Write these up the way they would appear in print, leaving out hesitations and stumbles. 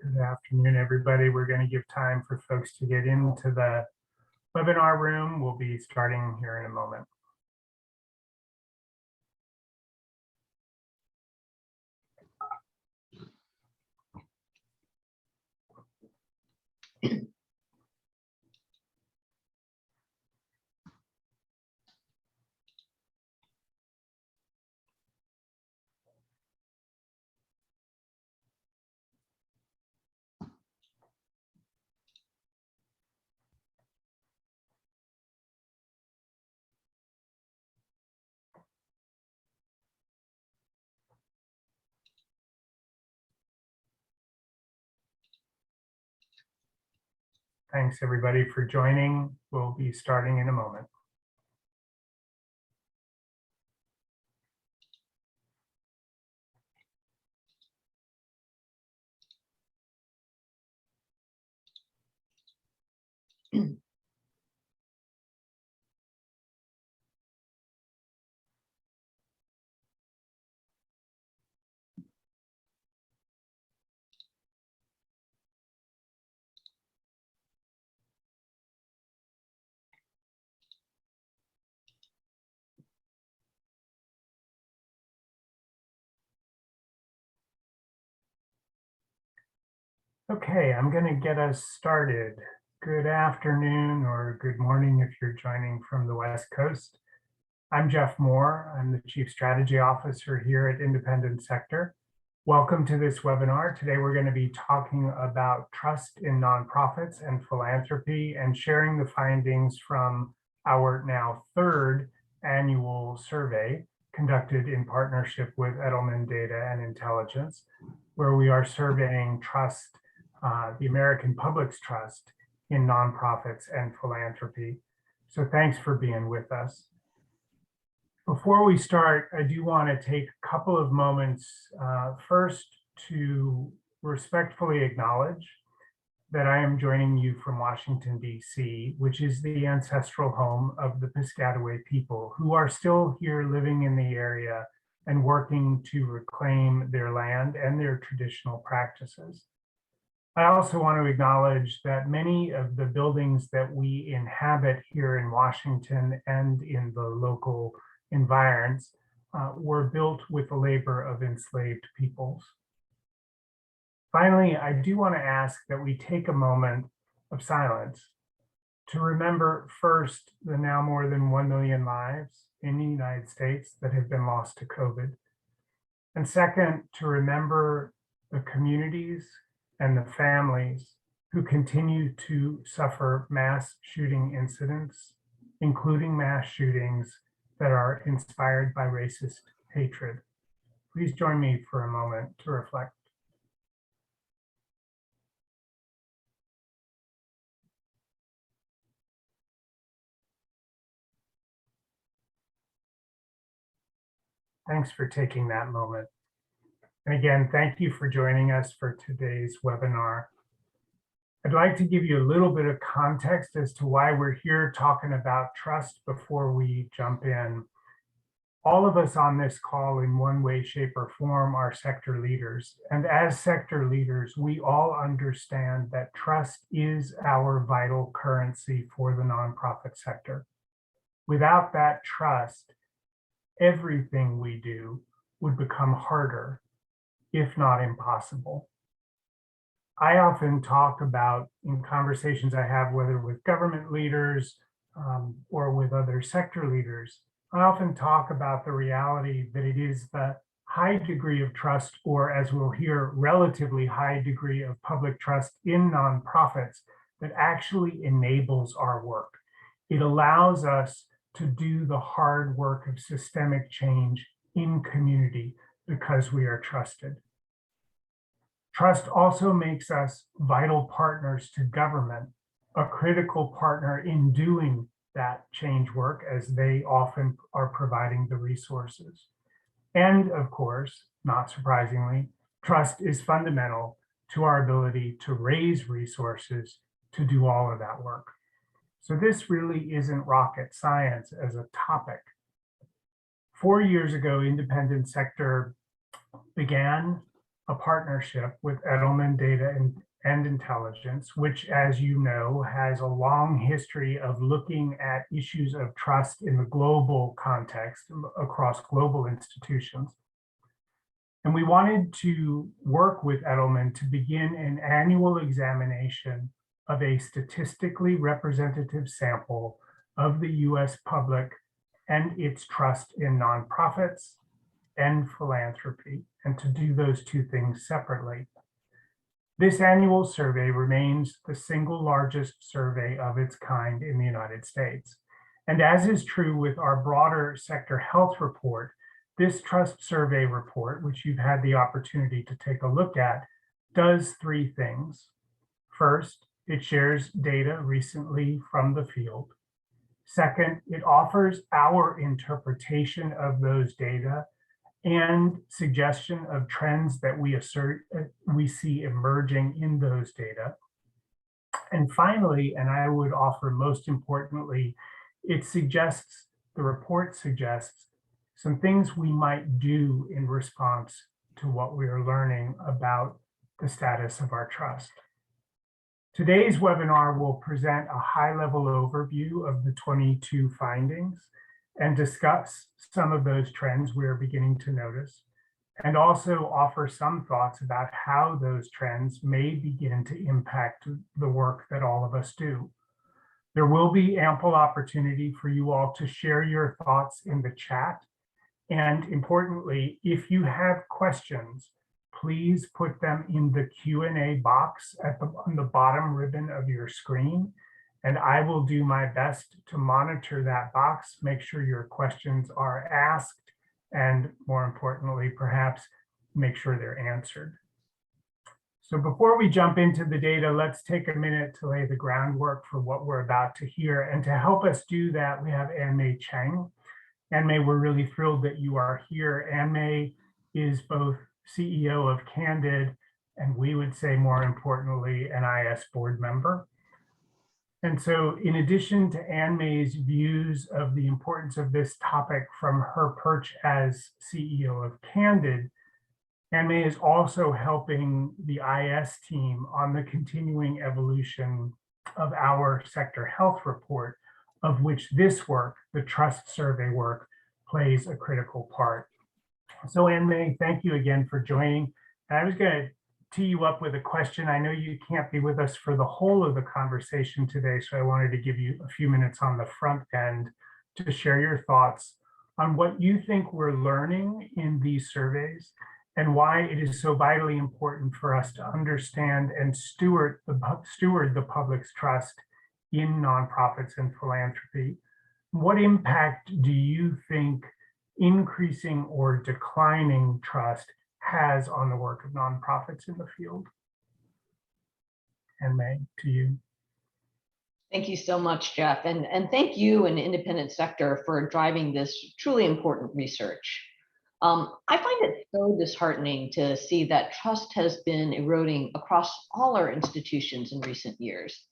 Good afternoon, everybody. We're going to give time for folks to get into the webinar room. We'll be starting here in a moment. Thanks, everybody, for joining. We'll be starting in a moment. Okay, I'm going to get us started. Good afternoon or good morning if you're joining from the West Coast. I'm Jeff Moore. I'm the Chief Strategy Officer here at Independent Sector. Welcome to this webinar. Today we're going to be talking about trust in nonprofits and philanthropy and sharing the findings from our now third annual survey conducted in partnership with Edelman Data Intelligence, where we are surveying trust, the American public's trust in nonprofits and philanthropy. So thanks for being with us. Before we start, I do want to take a couple of moments first to respectfully acknowledge that I am joining you from Washington, D.C., which is the ancestral home of the Piscataway people who are still here living in the area and working to reclaim their land and their traditional practices. I also want to acknowledge that many of the buildings that we inhabit here in Washington and in the local environs were built with the labor of enslaved peoples. Finally, I do want to ask that we take a moment of silence to remember first the now more than 1 million lives in the United States that have been lost to COVID. And second, to remember the communities and the families who continue to suffer mass shooting incidents, including mass shootings that are inspired by racist hatred. Please join me for a moment to reflect. Thanks for taking that moment. And again, thank you for joining us for today's webinar. I'd like to give you a little bit of context as to why we're here talking about trust before we jump in. All of us on this call in one way, shape, or form are sector leaders. And as sector leaders, we all understand that trust is our vital currency for the nonprofit sector. Without that trust, everything we do would become harder, if not impossible. I often talk about, in conversations I have, whether with government leaders or with other sector leaders, I often talk about the reality that it is the high degree of trust, or as we'll hear, relatively high degree of public trust in nonprofits that actually enables our work. It allows us to do the hard work of systemic change in community because we are trusted. Trust also makes us vital partners to government, a critical partner in doing that change work as they often are providing the resources. And of course, not surprisingly, trust is fundamental to our ability to raise resources to do all of that work. So this really isn't rocket science as a topic. 4 years ago, Independent Sector began a partnership with Edelman Data and Intelligence, which, as you know, has a long history of looking at issues of trust in the global context across global institutions. And we wanted to work with Edelman to begin an annual examination of a statistically representative sample of the US public and its trust in nonprofits and philanthropy, and to do those two things separately. This annual survey remains the single largest survey of its kind in the United States. And as is true with our broader sector health report, this trust survey report, which you've had the opportunity to take a look at, does three things. First, it shares data recently from the field. Second, it offers our interpretation of those data and suggestion of trends that we see emerging in those data. And finally, and I would offer most importantly, the report suggests some things we might do in response to what we are learning about the status of our trust. Today's webinar will present a high-level overview of the 22 findings and discuss some of those trends we are beginning to notice, and also offer some thoughts about how those trends may begin to impact the work that all of us do. There will be ample opportunity for you all to share your thoughts in the chat. And importantly, if you have questions, please put them in the Q&A box on the bottom ribbon of your screen. And I will do my best to monitor that box, make sure your questions are asked, and more importantly, perhaps make sure they're answered. So before we jump into the data, let's take a minute to lay the groundwork for what we're about to hear. And to help us do that, we have Anmei Cheng. Anmei, we're really thrilled that you are here. Anmei is both CEO of Candid, and we would say more importantly, an IS board member. And so in addition to Anmei's views of the importance of this topic from her perch as CEO of Candid, Anmei is also helping the IS team on the continuing evolution of our sector health report, of which this work, the trust survey work, plays a critical part. So Anmei, thank you again for joining. And I was going to tee you up with a question. I know you can't be with us for the whole of the conversation today, so I wanted to give you a few minutes on the front end to share your thoughts on what you think we're learning in these surveys and why it is so vitally important for us to understand and steward the public's trust in nonprofits and philanthropy. What impact do you think increasing or declining trust has on the work of nonprofits in the field? Anmei, to you. Thank you so much, Jeff. And thank you and independent sector for driving this truly important research. I find it so disheartening to see that trust has been eroding across all our institutions in recent years.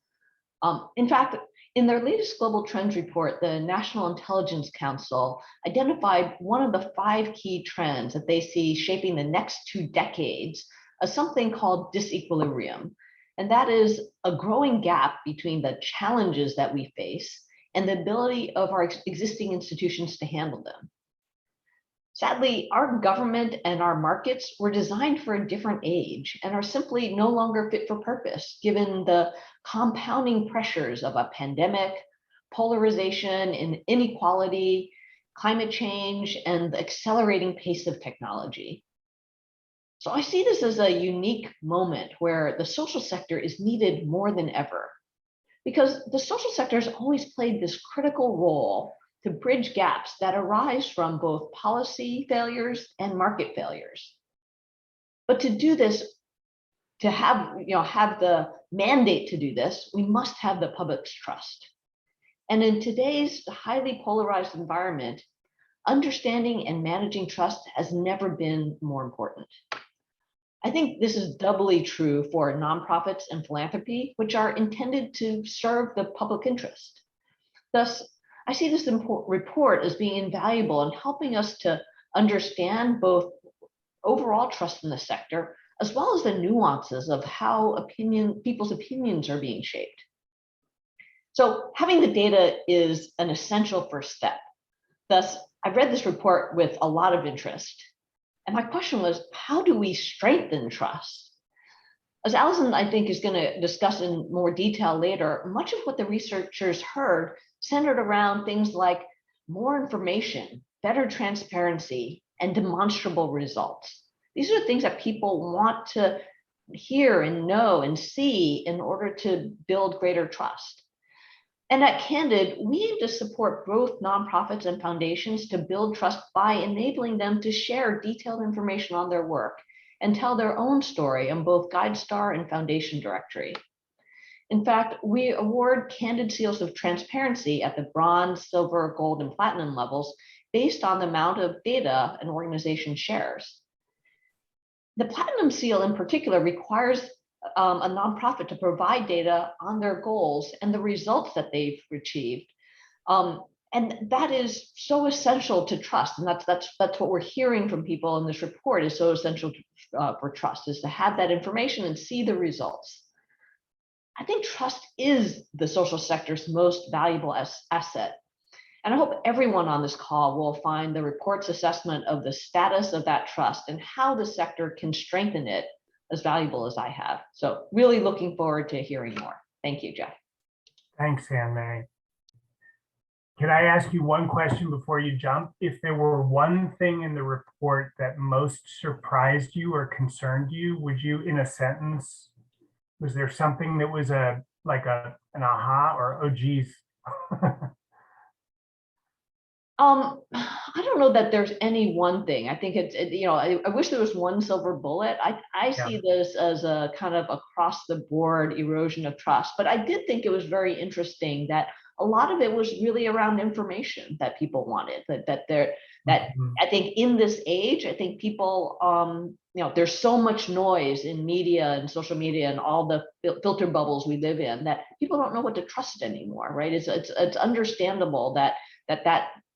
In fact, in their latest Global Trends report, the National Intelligence Council identified one of the 5 key trends that they see shaping the next 2 decades as something called disequilibrium. And that is a growing gap between the challenges that we face and the ability of our existing institutions to handle them. Sadly, our government and our markets were designed for a different age and are simply no longer fit for purpose, given the compounding pressures of a pandemic, polarization and inequality, climate change, and the accelerating pace of technology. So I see this as a unique moment where the social sector is needed more than ever, because the social sector has always played this critical role to bridge gaps that arise from both policy failures and market failures. But to do this, to have the mandate to do this, we must have the public's trust. And in today's highly polarized environment, understanding and managing trust has never been more important. I think this is doubly true for nonprofits and philanthropy, which are intended to serve the public interest. Thus, I see this report as being invaluable in helping us to understand both overall trust in the sector, as well as the nuances of how people's opinions are being shaped. So having the data is an essential first step. Thus, I read this report with a lot of interest. And my question was, how do we strengthen trust? As Allison, I think, is going to discuss in more detail later, much of what the researchers heard centered around things like more information, better transparency, and demonstrable results. These are things that people want to hear and know and see in order to build greater trust. And at Candid, we aim to support both nonprofits and foundations to build trust by enabling them to share detailed information on their work and tell their own story on both GuideStar and Foundation Directory. In fact, we award Candid seals of transparency at the bronze, silver, gold, and platinum levels based on the amount of data an organization shares. The platinum seal in particular requires a nonprofit to provide data on their goals and the results that they've achieved. And that is so essential to trust. And that's what we're hearing from people in this report is so essential for trust, is to have that information and see the results. I think trust is the social sector's most valuable asset. And I hope everyone on this call will find the report's assessment of the status of that trust and how the sector can strengthen it as valuable as I have. So really looking forward to hearing more. Thank you, Jeff. Thanks, Anne-May. Can I ask you one question before you jump? If there were one thing in the report that most surprised you or concerned you, would you, in a sentence, was there something that was an aha or, oh geez? I don't know that there's any one thing. I think I wish there was one silver bullet. I see this as a kind of across the board erosion of trust, but I did think it was very interesting that a lot of it was really around information that people wanted, I think in this age, I think people, there's so much noise in media and social media and all the filter bubbles we live in that people don't know what to trust anymore, right? It's understandable that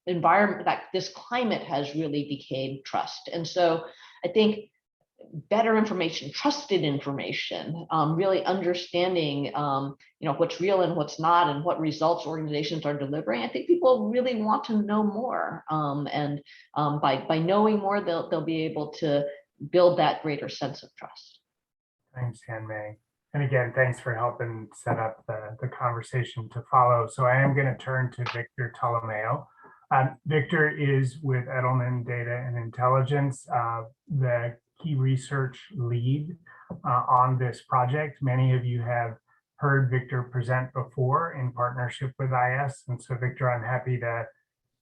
environment, that this climate has really decayed trust. And so I think better information, trusted information, really understanding what's real and what's not and what results organizations are delivering. I think people really want to know more. By knowing more, they'll be able to build that greater sense of trust. Thanks, Anne-May. And again, thanks for helping set up the conversation to follow. So I am going to turn to Victor Tolomeo. Victor is with Edelman Data and Intelligence, the key research lead on this project. Many of you have heard Victor present before in partnership with IS. And so Victor, I'm happy to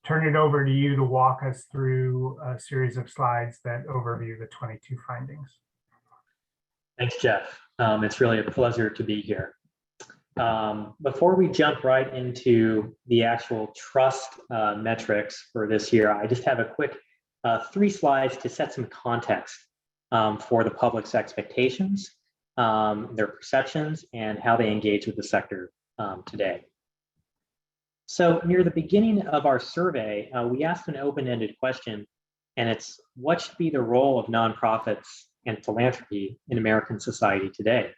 turn it over to you to walk us through a series of slides that overview the 22 findings. Thanks, Jeff. It's really a pleasure to be here. Before we jump right into the actual trust metrics for this year, I just have a quick 3 slides to set some context for the public's expectations, their perceptions, and how they engage with the sector today. So near the beginning of our survey, we asked an open-ended question, and it's what should be the role of nonprofits and philanthropy in American society today?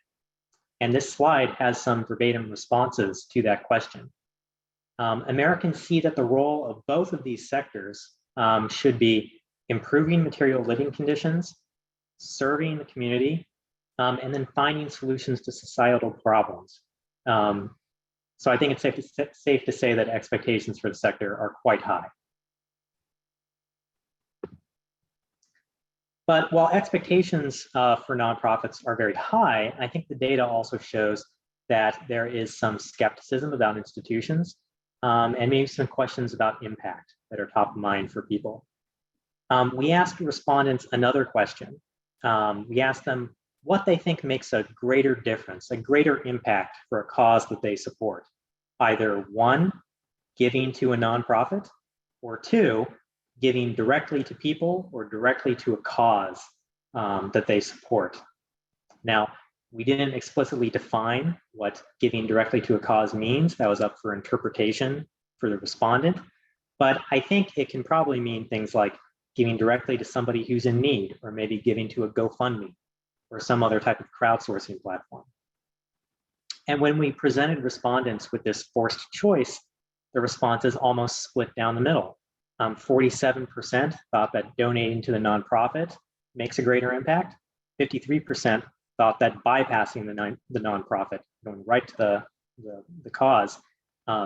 And this slide has some verbatim responses to that question. Americans see that the role of both of these sectors should be improving material living conditions, serving the community, and then finding solutions to societal problems. So I think it's safe to say that expectations for the sector are quite high. But while expectations for nonprofits are very high, I think the data also shows that there is some skepticism about institutions and maybe some questions about impact that are top of mind for people. We asked respondents another question. We asked them what they think makes a greater difference, a greater impact for a cause that they support. Either 1, giving to a nonprofit, or 2, giving directly to people or directly to a cause that they support. Now, we didn't explicitly define what giving directly to a cause means. That was up for interpretation for the respondent. But I think it can probably mean things like giving directly to somebody who's in need, or maybe giving to a GoFundMe, or some other type of crowdsourcing platform. And when we presented respondents with this forced choice, the responses almost split down the middle. 47% thought that donating to the nonprofit makes a greater impact. 53% thought that bypassing the nonprofit, going right to the cause,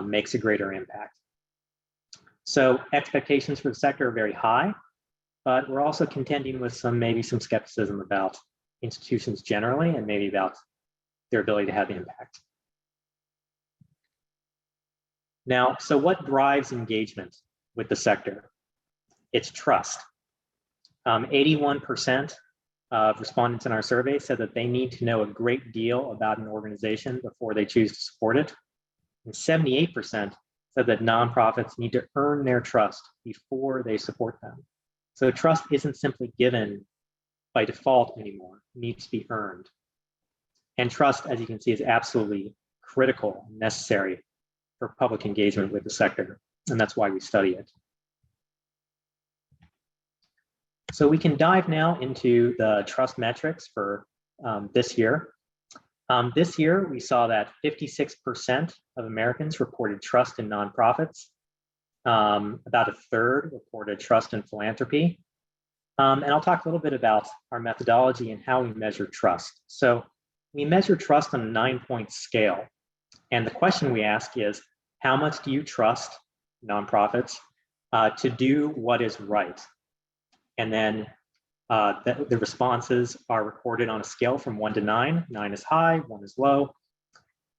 makes a greater impact. So expectations for the sector are very high, but we're also contending with maybe some skepticism about institutions generally, and maybe about their ability to have impact. Now, so what drives engagement with the sector? It's trust. 81% of respondents in our survey said that they need to know a great deal about an organization before they choose to support it. And 78% said that nonprofits need to earn their trust before they support them. So trust isn't simply given by default anymore, it needs to be earned. And trust, as you can see, is absolutely critical and necessary for public engagement with the sector. And that's why we study it. So we can dive now into the trust metrics for this year. This year, we saw that 56% of Americans reported trust in nonprofits. About a third reported trust in philanthropy. And I'll talk a little bit about our methodology and how we measure trust. So we measure trust on a 9-point scale. And the question we ask is, how much do you trust nonprofits to do what is right? And then the responses are recorded on a scale from 1 to 9. 9 is high, 1 is low.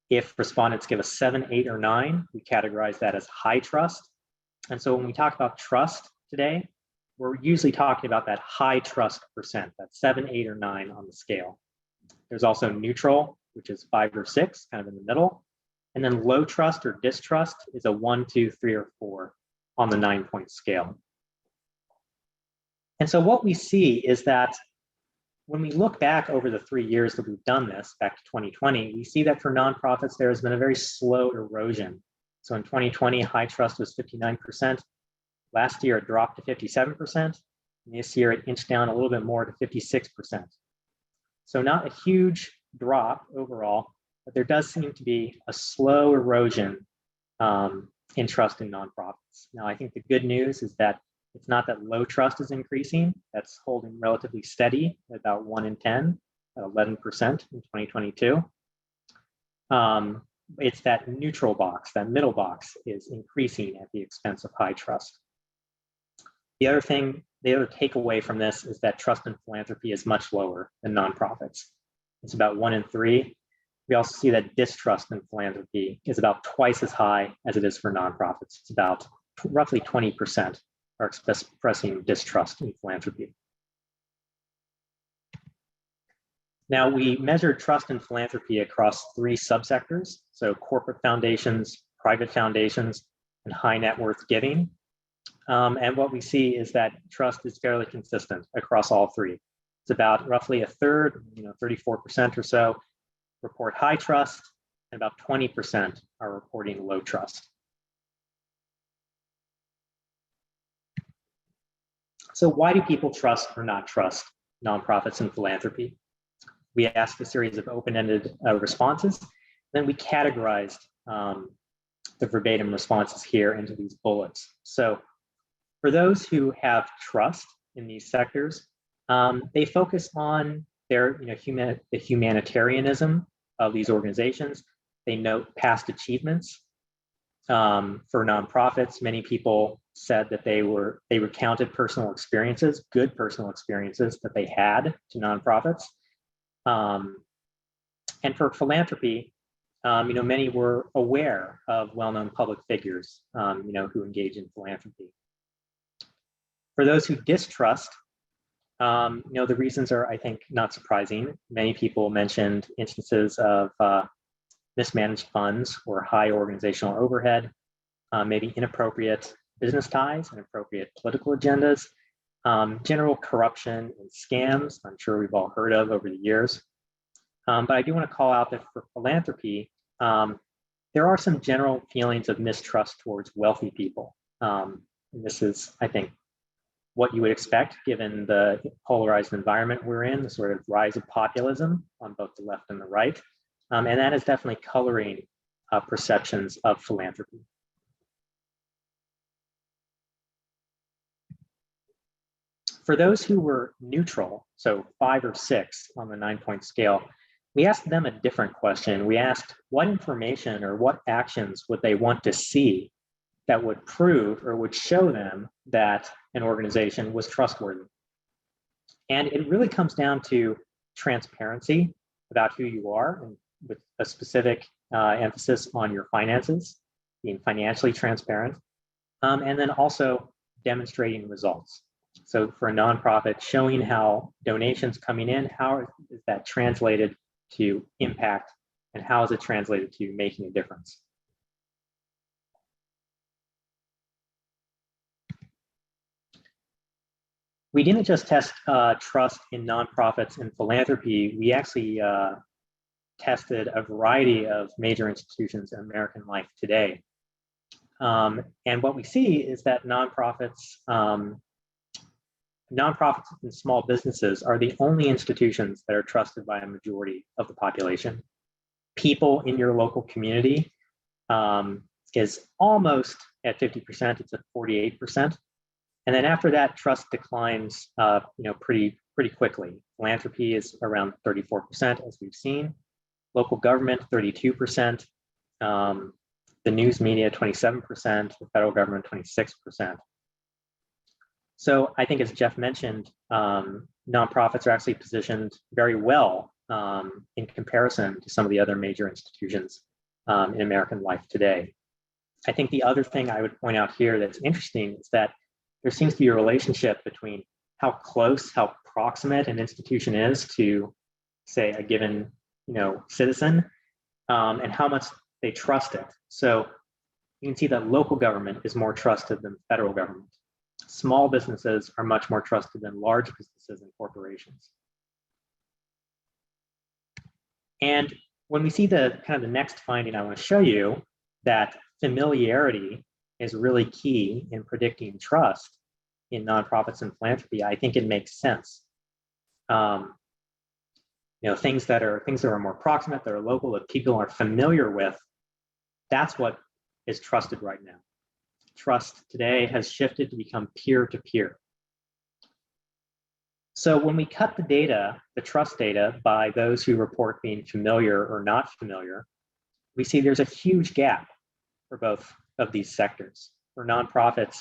If respondents give a 7, 8, or 9, we categorize that as high trust. And so when we talk about trust today, we're usually talking about that high trust percent, that 7, 8, or 9 on the scale. There's also neutral, which is 5 or 6, kind of in the middle. And then low trust or distrust is a 1, 2, 3, or 4 on the 9-point scale. And so what we see is that when we look back over the 3 years that we've done this, back to 2020, we see that for nonprofits, there has been a very slow erosion. So in 2020, high trust was 59%. Last year, it dropped to 57%. And this year, it inched down a little bit more to 56%. So not a huge drop overall, but there does seem to be a slow erosion in trust in nonprofits. Now, I think the good news is that it's not that low trust is increasing. That's holding relatively steady at about 1 in 10, at 11% in 2022. It's that neutral box, that middle box is increasing at the expense of high trust. The other takeaway from this is that trust in philanthropy is much lower than nonprofits. It's about 1 in 3. We also see that distrust in philanthropy is about twice as high as it is for nonprofits. It's about roughly 20% are expressing distrust in philanthropy. Now, we measured trust in philanthropy across 3 subsectors, so corporate foundations, private foundations, and high net worth giving. And what we see is that trust is fairly consistent across all 3. It's about roughly a third, 34% or so, report high trust, and about 20% are reporting low trust. So why do people trust or not trust nonprofits and philanthropy? We asked a series of open-ended responses. Then we categorized the verbatim responses here into these bullets. So for those who have trust in these sectors, they focus on their, the humanitarianism of these organizations. They note past achievements. For nonprofits, many people said that they recounted personal experiences, good personal experiences that they had to nonprofits. And for philanthropy, many were aware of well-known public figures, who engage in philanthropy. For those who distrust, the reasons are, I think, not surprising. Many people mentioned instances of mismanaged funds or high organizational overhead, maybe inappropriate business ties, inappropriate political agendas, general corruption and scams, I'm sure we've all heard of over the years. But I do want to call out that for philanthropy, there are some general feelings of mistrust towards wealthy people. And this is, I think, what you would expect given the polarized environment we're in, the sort of rise of populism on both the left and the right. And that is definitely coloring perceptions of philanthropy. For those who were neutral, so 5 or 6 on the 9-point scale, we asked them a different question. We asked what information or what actions would they want to see that would prove or would show them that an organization was trustworthy. And it really comes down to transparency about who you are, and with a specific emphasis on your finances, being financially transparent, and then also demonstrating results. So for a nonprofit, showing how donations coming in, how is that translated to impact, and how is it translated to making a difference? We didn't just test trust in nonprofits and philanthropy. We actually tested a variety of major institutions in American life today. And what we see is that nonprofits and small businesses are the only institutions that are trusted by a majority of the population. People in your local community is almost at 50%, it's at 48%. And then after that, trust declines pretty quickly. Philanthropy is around 34%, as we've seen. Local government, 32%. The news media, 27%. The federal government, 26%. So I think, as Jeff mentioned, nonprofits are actually positioned very well in comparison to some of the other major institutions in American life today. I think the other thing I would point out here that's interesting is that there seems to be a relationship between how close, how proximate an institution is to, say, a given citizen, and how much they trust it. So you can see that local government is more trusted than federal government. Small businesses are much more trusted than large businesses and corporations. And when we see the next finding I want to show you, that familiarity is really key in predicting trust in nonprofits and philanthropy, I think it makes sense. Things that are more proximate, that are local, that people are familiar with, that's what is trusted right now. Trust today has shifted to become peer-to-peer. So when we cut the data, the trust data, by those who report being familiar or not familiar, we see there's a huge gap for both of these sectors. For nonprofits,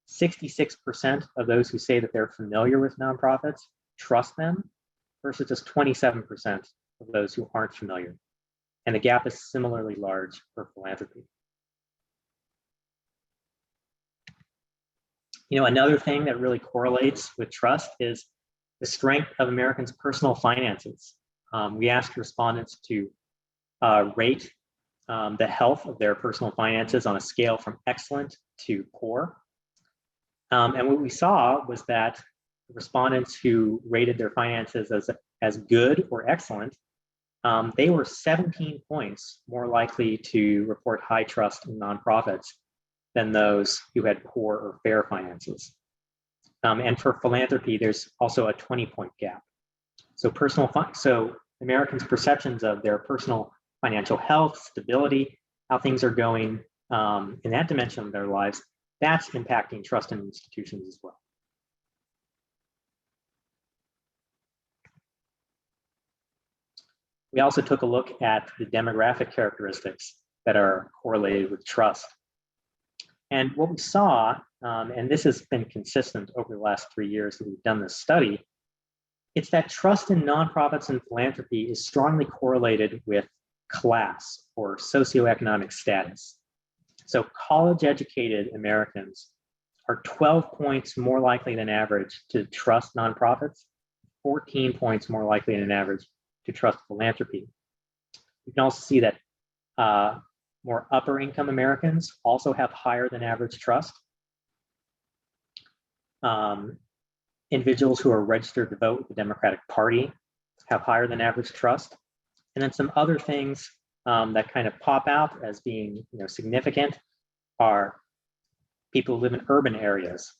66% of those who say that they're familiar with nonprofits trust them, versus just 27% of those who aren't familiar. And the gap is similarly large for philanthropy. Another thing that really correlates with trust is the strength of Americans' personal finances. We asked respondents to rate the health of their personal finances on a scale from excellent to poor. And what we saw was that respondents who rated their finances as good or excellent, they were 17 points more likely to report high trust in nonprofits than those who had poor or fair finances. And for philanthropy, there's also a 20-point gap. So Americans' perceptions of their personal financial health, stability, how things are going in that dimension of their lives, that's impacting trust in institutions as well. We also took a look at the demographic characteristics that are correlated with trust. And what we saw, and this has been consistent over the last 3 years that we've done this study, it's that trust in nonprofits and philanthropy is strongly correlated with class or socioeconomic status. So college-educated Americans are 12 points more likely than average to trust nonprofits, 14 points more likely than average to trust philanthropy. You can also see that more upper income Americans also have higher than average trust. Individuals who are registered to vote with the Democratic Party have higher than average trust. And then some other things that kind of pop out as being significant are people who live in urban areas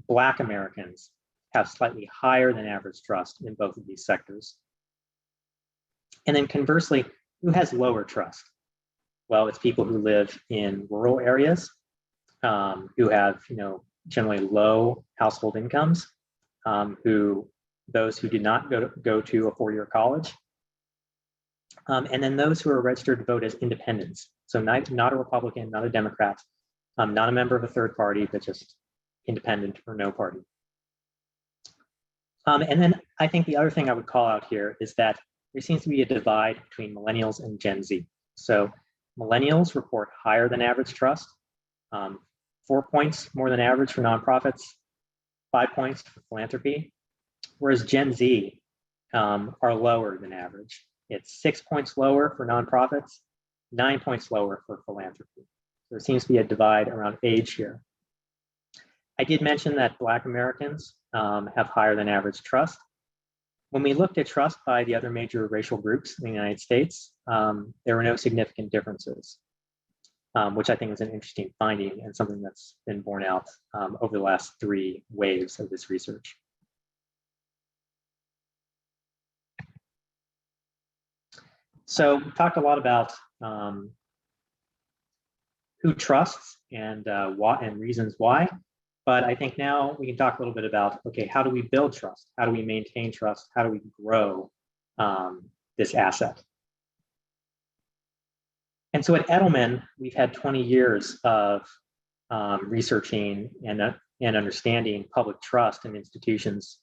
Black Americans have slightly higher than average trust in both of these sectors. And then conversely, who has lower trust? Well, it's people who live in rural areas, who have, generally low household incomes, those who did not go to a four-year college, and then those who are registered to vote as independents. So not a Republican, not a Democrat, not a member of a third party, but just independent or no party. And then I think the other thing I would call out here is that there seems to be a divide between millennials and Gen Z. So millennials report higher than average trust, 4 points more than average for nonprofits, 5 points for philanthropy, whereas Gen Z are lower than average. It's 6 points lower for nonprofits, 9 points lower for philanthropy. So there seems to be a divide around age here. I did mention that Black Americans have higher than average trust. When we looked at trust by the other major racial groups in the United States, there were no significant differences, which I think is an interesting finding and something that's been borne out over the last 3 waves of this research. So we talked a lot about who trusts and what and reasons why. But I think now we can talk a little bit about, okay, how do we build trust? How do we maintain trust? How do we grow this asset? And so at Edelman, we've had 20 years of researching and understanding public trust in institutions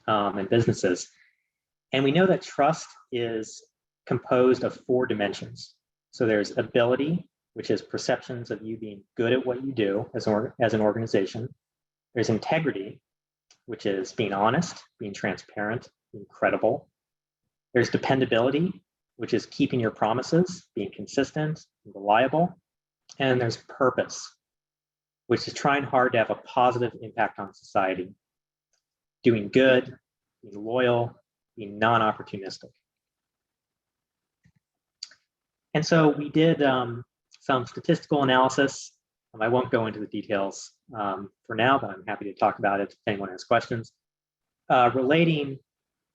and businesses. And we know that trust is composed of 4 dimensions. So there's ability, which is perceptions of you being good at what you do as an organization. There's integrity, which is being honest, being transparent, being credible. There's dependability, which is keeping your promises, being consistent and reliable. And there's purpose, which is trying hard to have a positive impact on society, doing good, being loyal, being non-opportunistic. And so we did some statistical analysis. I won't go into the details for now, but I'm happy to talk about it if anyone has questions, relating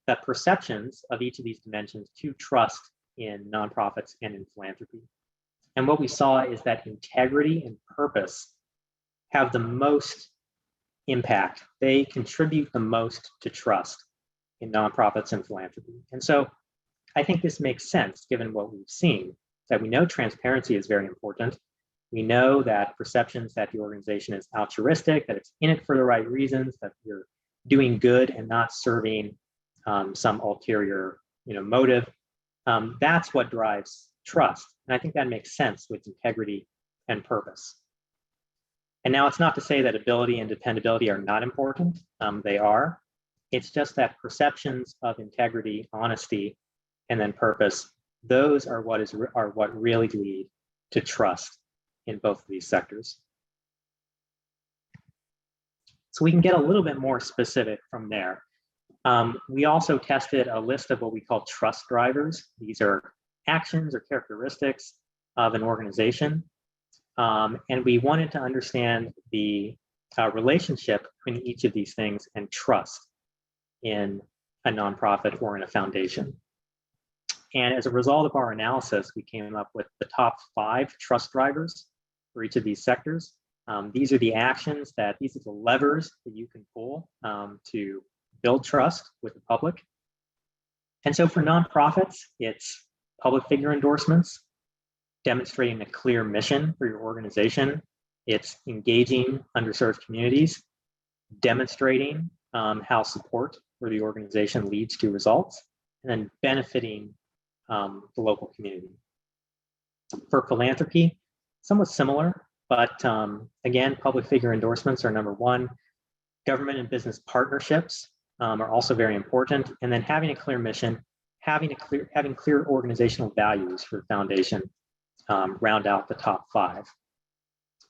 the perceptions of each of these dimensions to trust in nonprofits and in philanthropy. And what we saw is that integrity and purpose have the most impact. They contribute the most to trust in nonprofits and philanthropy. And so I think this makes sense given what we've seen, that we know transparency is very important. We know that perceptions that the organization is altruistic, that it's in it for the right reasons, that you're doing good and not serving some ulterior motive. That's what drives trust. And I think that makes sense with integrity and purpose. And now it's not to say that ability and dependability are not important. They are. It's just that perceptions of integrity, honesty, and then purpose, those are what really lead to trust in both of these sectors. So we can get a little bit more specific from there. We also tested a list of what we call trust drivers. These are actions or characteristics of an organization. And we wanted to understand the relationship between each of these things and trust in a nonprofit or in a foundation. And as a result of our analysis, we came up with the top 5 trust drivers for each of these sectors. These are the actions these are the levers that you can pull to build trust with the public. And so for nonprofits, it's public figure endorsements, demonstrating a clear mission for your organization. It's engaging underserved communities, demonstrating how support for the organization leads to results, and then benefiting the local community. For philanthropy, somewhat similar, but again, public figure endorsements are number 1. Government and business partnerships are also very important. And then having a clear mission, having clear organizational values for the foundation round out the top 5.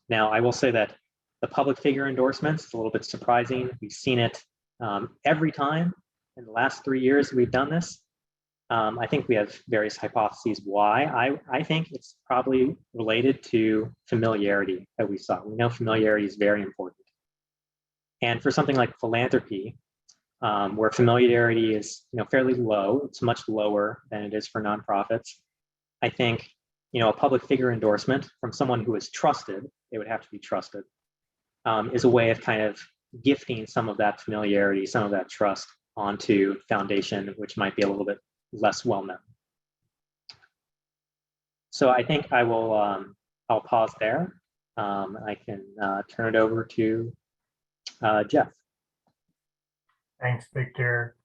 Now, I will say that the public figure endorsements is a little bit surprising. We've seen it every time in the last 3 years we've done this. I think we have various hypotheses why. I think it's probably related to familiarity that we saw. We know familiarity is very important. And for something like philanthropy, where familiarity is fairly low, it's much lower than it is for nonprofits. I think a public figure endorsement from someone who is trusted, they would have to be trusted, is a way of kind of gifting some of that familiarity, some of that trust onto foundation, which might be a little bit less well known. So I think I will I'll pause there. I can turn it over to Jeff. Thanks, Victor.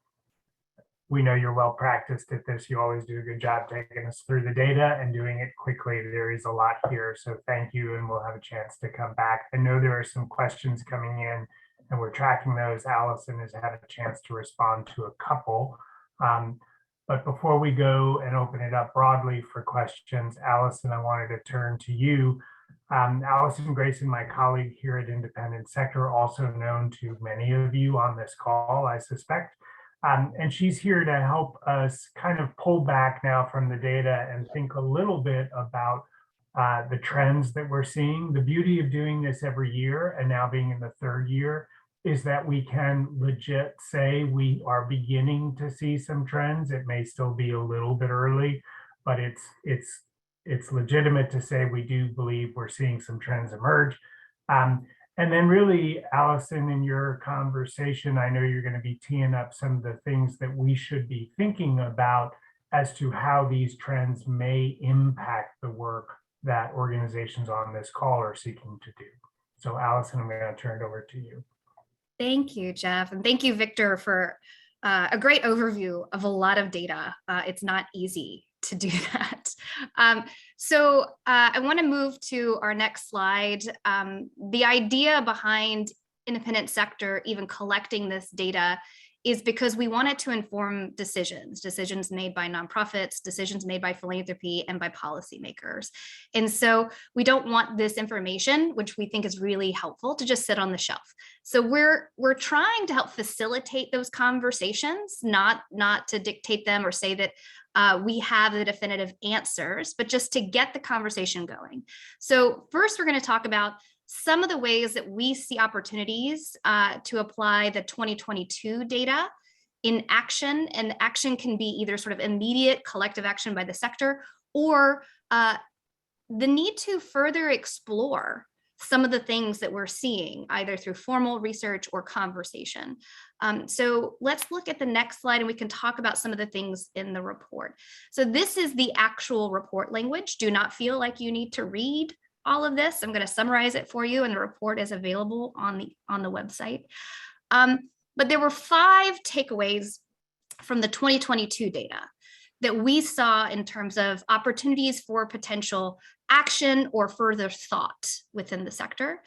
We know you're well practiced at this. You always do a good job taking us through the data and doing it quickly. There is a lot here, so thank you, and we'll have a chance to come back. I know there are some questions coming in, and we're tracking those. Allison has had a chance to respond to a couple. But before we go and open it up broadly for questions, Allison, I wanted to turn to you. Allison Grayson, my colleague here at Independent Sector, also known to many of you on this call, I suspect. And she's here to help us kind of pull back now from the data and think a little bit about the trends that we're seeing. The beauty of doing this every year and now being in the third year is that we can legit say we are beginning to see some trends. It may still be a little bit early, but it's legitimate to say we do believe we're seeing some trends emerge. And then really, Allison, in your conversation, I know you're going to be teeing up some of the things that we should be thinking about as to how these trends may impact the work that organizations on this call are seeking to do. So Allison, I'm going to turn it over to you. Thank you, Jeff. And thank you, Victor, for a great overview of a lot of data. It's not easy to do that. So I want to move to our next slide. The idea behind Independent Sector even collecting this data is because we want it to inform decisions made by nonprofits, decisions made by philanthropy, and by policymakers. And so we don't want this information, which we think is really helpful, to just sit on the shelf. So we're trying to help facilitate those conversations, not to dictate them or say that we have the definitive answers, but just to get the conversation going. So first, we're going to talk about some of the ways that we see opportunities to apply the 2022 data in action, and action can be either sort of immediate collective action by the sector or the need to further explore some of the things that we're seeing either through formal research or conversation. So let's look at the next slide and we can talk about some of the things in the report. So this is the actual report language. Do not feel like you need to read all of this. I'm going to summarize it for you, and the report is available on the website. But there were 5 takeaways from the 2022 data that we saw in terms of opportunities for potential action or further thought within the sector.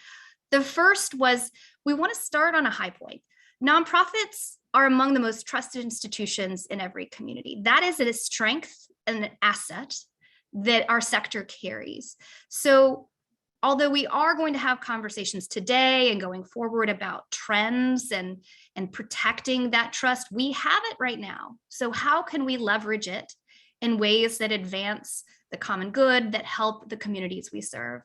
The first was we want to start on a high point. Nonprofits are among the most trusted institutions in every community. That is a strength and an asset that our sector carries. So although we are going to have conversations today and going forward about trends and protecting that trust, we have it right now. So how can we leverage it in ways that advance the common good, that help the communities we serve?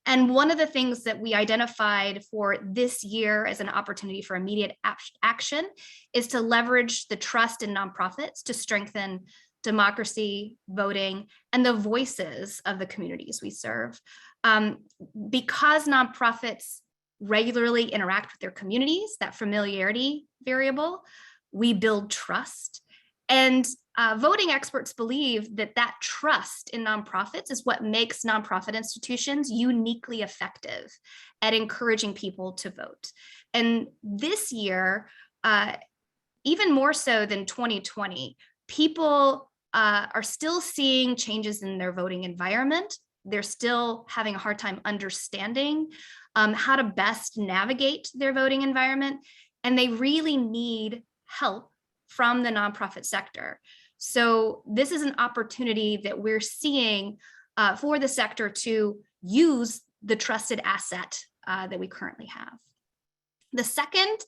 And one of the things that we identified for this year as an opportunity for immediate action is to leverage the trust in nonprofits to strengthen democracy, voting, and the voices of the communities we serve. Because nonprofits regularly interact with their communities, that familiarity variable, we build trust. And voting experts believe that that trust in nonprofits is what makes nonprofit institutions uniquely effective at encouraging people to vote. And this year, even more so than 2020, people are still seeing changes in their voting environment. They're still having a hard time understanding how to best navigate their voting environment, and they really need help from the nonprofit sector. So this is an opportunity that we're seeing for the sector to use the trusted asset that we currently have. The second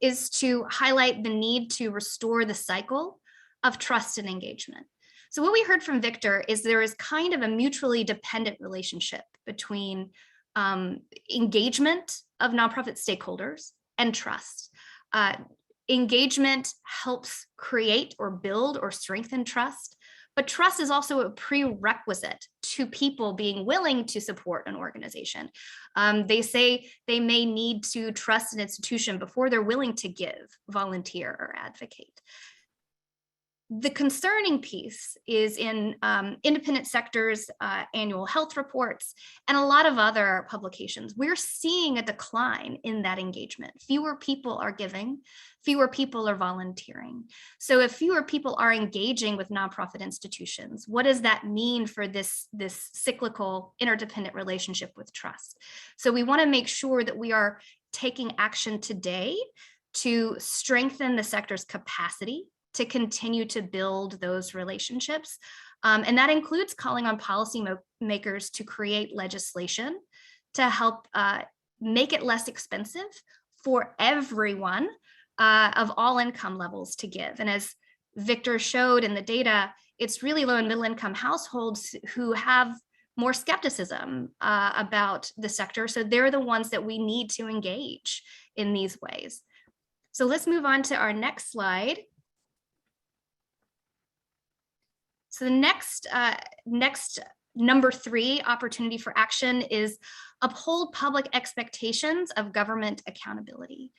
is to highlight the need to restore the cycle of trust and engagement. So what we heard from Victor is there is kind of a mutually dependent relationship between engagement of nonprofit stakeholders and trust. Engagement helps create or build or strengthen trust, but trust is also a prerequisite to people being willing to support an organization. They say they may need to trust an institution before they're willing to give, volunteer, or advocate. The concerning piece is in independent sectors, annual health reports, and a lot of other publications. We're seeing a decline in that engagement. Fewer people are giving, fewer people are volunteering. So if fewer people are engaging with nonprofit institutions, what does that mean for this cyclical interdependent relationship with trust? So we want to make sure that we are taking action today to strengthen the sector's capacity to continue to build those relationships. And that includes calling on policymakers to create legislation to help make it less expensive for everyone of all income levels to give. And as Victor showed in the data, it's really low and middle income households who have more skepticism about the sector. So they're the ones that we need to engage in these ways. So let's move on to our next slide. So the next number 3 opportunity for action is uphold public expectations of government accountability.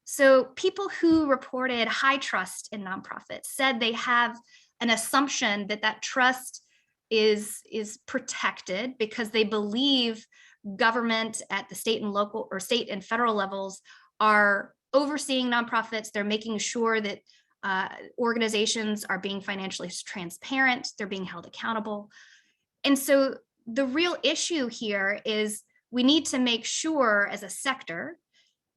So people who reported high trust in nonprofits said they have an assumption that that trust is protected because they believe government at the state and local or state and federal levels are overseeing nonprofits. They're making sure that organizations are being financially transparent, they're being held accountable. And so the real issue here is we need to make sure as a sector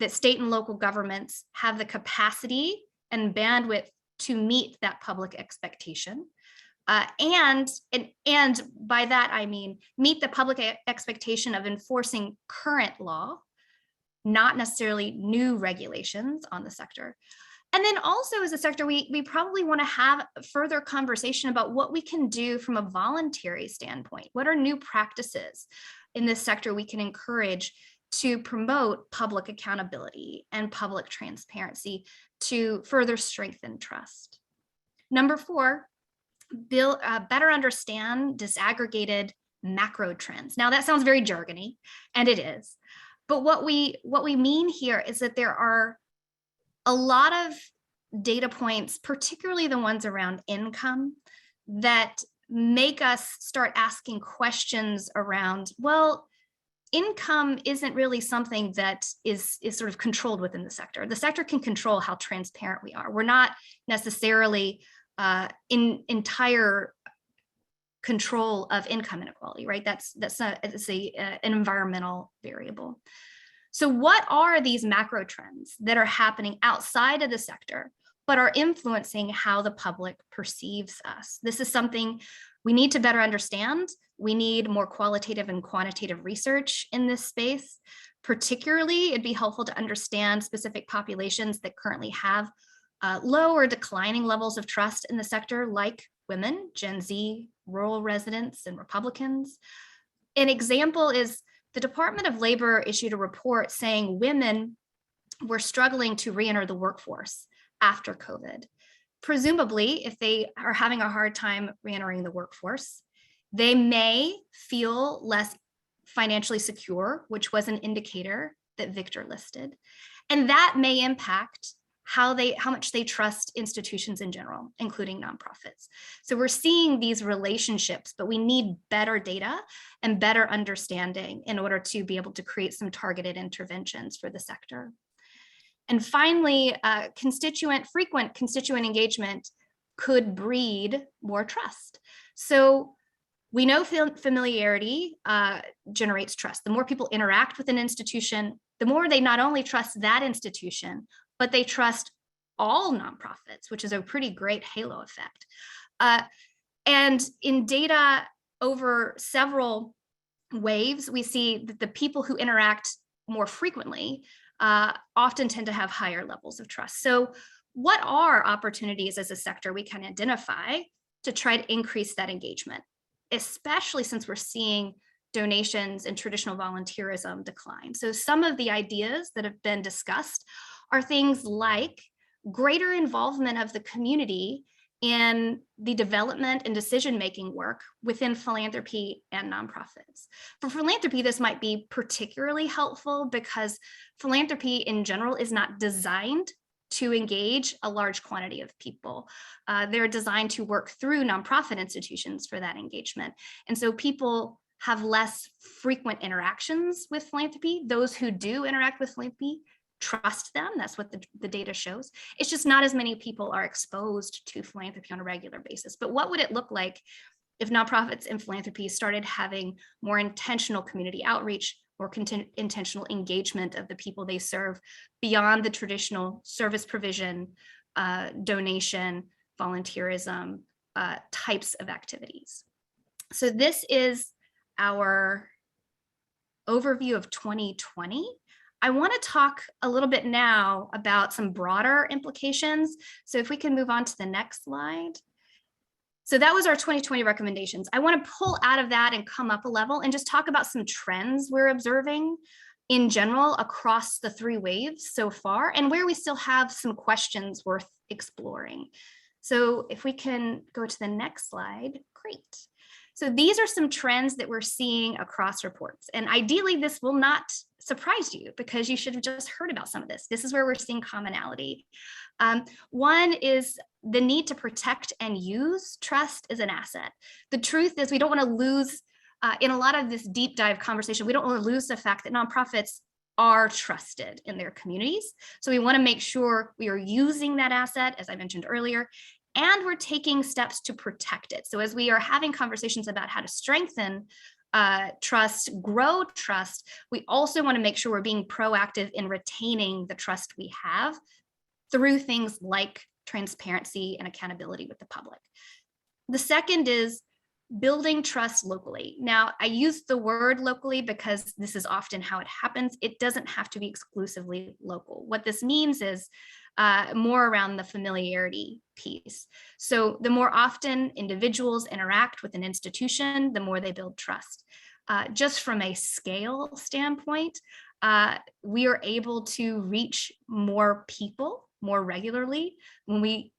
that state and local governments have the capacity and bandwidth to meet that public expectation. And by that, I mean, meet the public expectation of enforcing current law, not necessarily new regulations on the sector. And then also as a sector, we probably want to have further conversation about what we can do from a voluntary standpoint. What are new practices in this sector we can encourage to promote public accountability and public transparency to further strengthen trust? Number 4, better understand disaggregated macro trends. Now that sounds very jargony, and it is. But what we mean here is that there are a lot of data points, particularly the ones around income, that make us start asking questions around, well, income isn't really something that is sort of controlled within the sector. The sector can control how transparent we are. We're not necessarily in entire control of income inequality, right? It's an environmental variable. So what are these macro trends that are happening outside of the sector, but are influencing how the public perceives us? This is something we need to better understand. We need more qualitative and quantitative research in this space. Particularly, it'd be helpful to understand specific populations that currently have low or declining levels of trust in the sector, like women, Gen Z, rural residents, and Republicans. An example is the Department of Labor issued a report saying women were struggling to re-enter the workforce after COVID. Presumably, if they are having a hard time re-entering the workforce, they may feel less financially secure, which was an indicator that Victor listed. And that may impact how much they trust institutions in general, including nonprofits. So we're seeing these relationships, but we need better data and better understanding in order to be able to create some targeted interventions for the sector. And finally, frequent constituent engagement could breed more trust. So we know familiarity generates trust. The more people interact with an institution, the more they not only trust that institution, but they trust all nonprofits, which is a pretty great halo effect. And in data over several waves, we see that the people who interact more frequently often tend to have higher levels of trust. So what are opportunities as a sector we can identify to try to increase that engagement, especially since we're seeing donations and traditional volunteerism decline? So some of the ideas that have been discussed are things like greater involvement of the community in the development and decision-making work within philanthropy and nonprofits. For philanthropy, this might be particularly helpful because philanthropy in general is not designed to engage a large quantity of people. They're designed to work through nonprofit institutions for that engagement. And so people have less frequent interactions with philanthropy. Those who do interact with philanthropy trust them. That's what the data shows. It's just not as many people are exposed to philanthropy on a regular basis. But what would it look like if nonprofits and philanthropy started having more intentional community outreach, or intentional engagement of the people they serve beyond the traditional service provision, donation, volunteerism types of activities? So this is our overview of 2020. I want to talk a little bit now about some broader implications. So if we can move on to the next slide. So that was our 2020 recommendations. I want to pull out of that and come up a level and just talk about some trends we're observing in general across the 3 waves so far, and where we still have some questions worth exploring. So if we can go to the next slide, great. So these are some trends that we're seeing across reports. And ideally, this will not surprise you because you should have just heard about some of this. This is where we're seeing commonality. One is the need to protect and use trust as an asset. The truth is we don't want to lose, in a lot of this deep dive conversation, we don't want to lose the fact that nonprofits are trusted in their communities. So we want to make sure we are using that asset, as I mentioned earlier, and we're taking steps to protect it. So as we are having conversations about how to strengthen trust, grow trust, we also want to make sure we're being proactive in retaining the trust we have through things like transparency and accountability with the public. The second is building trust locally. Now, I use the word locally because this is often how it happens. It doesn't have to be exclusively local. What this means is more around the familiarity piece. So the more often individuals interact with an institution, the more they build trust. Just from a scale standpoint, we are able to reach more people more regularly when we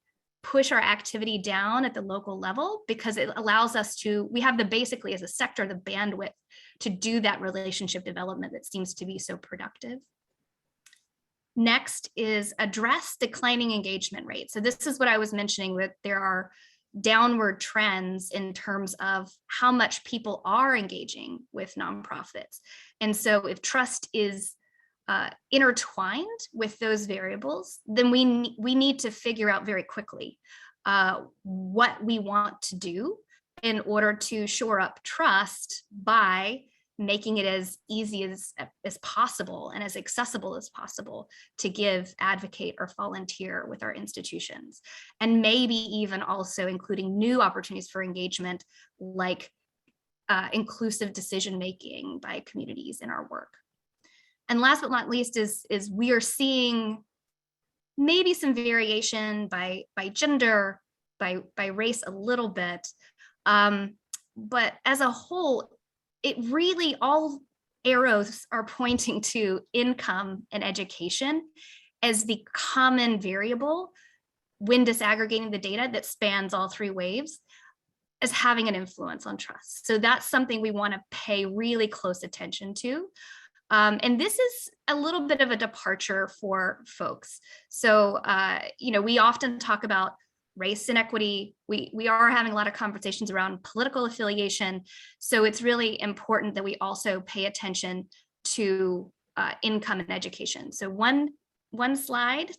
push our activity down at the local level, because it allows us to, we have basically as a sector, the bandwidth to do that relationship development that seems to be so productive. Next is address declining engagement rates. So this is what I was mentioning, that there are downward trends in terms of how much people are engaging with nonprofits. And so if trust is intertwined with those variables, then we need to figure out very quickly what we want to do in order to shore up trust by making it as easy as possible and as accessible as possible to give, advocate, or volunteer with our institutions. And maybe even also including new opportunities for engagement, like inclusive decision-making by communities in our work. And last but not least is we are seeing maybe some variation by gender, by race a little bit, but as a whole, it really, all arrows are pointing to income and education as the common variable when disaggregating the data that spans all 3 waves as having an influence on trust. So that's something we want to pay really close attention to. And this is a little bit of a departure for folks. So, we often talk about race inequity. We are having a lot of conversations around political affiliation. So it's really important that we also pay attention to income and education. So one slide